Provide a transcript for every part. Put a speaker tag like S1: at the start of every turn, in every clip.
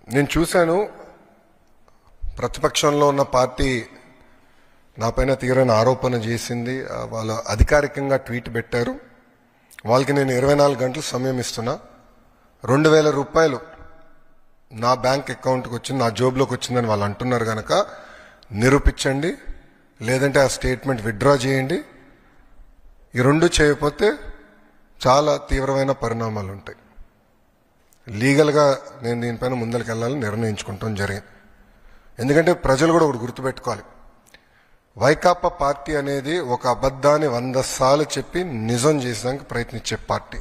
S1: నేను చూశాను ప్రతిపక్షంలో ఉన్న పార్టీ నాపైన తీవ్రమైన ఆరోపణ చేసింది. వాళ్ళు అధికారికంగా ట్వీట్ పెట్టారు. వాళ్ళకి నేను 24 గంటలు సమయం ఇస్తున్నా. 2000 రూపాయలు నా బ్యాంక్ అకౌంట్కి వచ్చింది, నా జోబులోకి వచ్చిందని వాళ్ళు అంటున్నారు కనుక నిరూపించండి, లేదంటే ఆ స్టేట్మెంట్ విత్డ్రా చేయండి. ఈ రెండు చేయకపోతే చాలా తీవ్రమైన పరిణామాలు ఉంటాయి. లీగల్గా నేను దీనిపైన ముందరికి వెళ్ళాలని నిర్ణయించుకుంటాం జరిగింది. ఎందుకంటే ప్రజలు కూడా ఒకటి గుర్తుపెట్టుకోవాలి, వైకాపా పార్టీ అనేది ఒక అబద్ధాన్ని 100 సార్లు చెప్పి నిజం చేసేదానికి ప్రయత్నించే పార్టీ.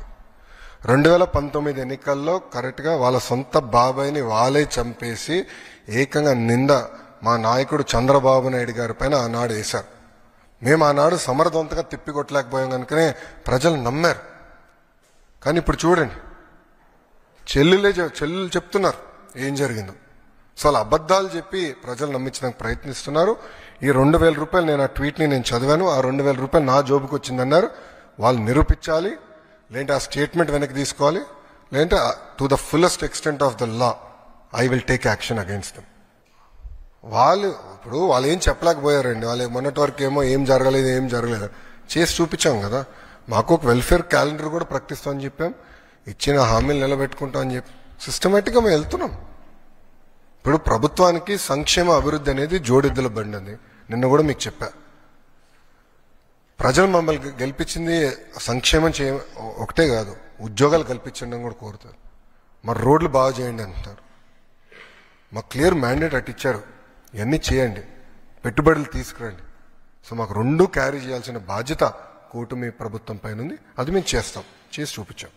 S1: 2019 ఎన్నికల్లో కరెక్ట్గా వాళ్ళ సొంత బాబాయిని వాళ్ళే చంపేసి ఏకంగా నింద మా నాయకుడు చంద్రబాబు నాయుడు గారి పైన ఆనాడు వేశారు. మేము ఆనాడు సమర్థవంతంగా తిప్పికొట్టలేకపోయాం కనుకనే ప్రజలు నమ్మారు. కానీ ఇప్పుడు చూడండి, చెల్లెలు చెప్తున్నారు ఏం జరిగిందో. సో అలా అబద్ధాలు చెప్పి ప్రజలు నమ్మించడానికి ప్రయత్నిస్తున్నారు. ఈ 2000 రూపాయలు నేను ఆ ట్వీట్ని నేను చదివాను. ఆ 2000 రూపాయలు నా జోబుకి వచ్చిందన్నారు. వాళ్ళు నిరూపించాలి, లేదంటే ఆ స్టేట్మెంట్ వెనక్కి తీసుకోవాలి, లేదంటే to the fullest extent of the law I will take action against them. వాళ్ళు ఏం చెప్పలేకపోయారండి. వాళ్ళు మొన్నటి వరకు ఏమో ఏం జరగలేదు చేసి చూపించాం కదా. మాకు ఒక వెల్ఫేర్ క్యాలెండర్ కూడా ప్రకటిస్తామని చెప్పాం, ఇచ్చిన హామీలు నిలబెట్టుకుంటామని చెప్పి సిస్టమేటిక్గా మేము వెళ్తున్నాం. ఇప్పుడు ప్రభుత్వానికి సంక్షేమ అభివృద్ధి అనేది జోడెద్దుల బండి అని నిన్న కూడా మీకు చెప్పా. ప్రజలు మమ్మల్ని గెలిపించింది సంక్షేమం ఒకటే కాదు, ఉద్యోగాలు కల్పించండి అని కూడా కోరుతారు. మరి రోడ్లు బాగా చేయండి అంటారు. మాకు క్లియర్ మ్యాండేట్ అట్టిచ్చారు, ఇవన్నీ చేయండి, పెట్టుబడులు తీసుకురండి. సో మాకు రెండు క్యారీ చేయాల్సిన బాధ్యత కూటమి ప్రభుత్వం పైన ఉంది. అది మేము చేస్తాం, చేసి చూపించాం.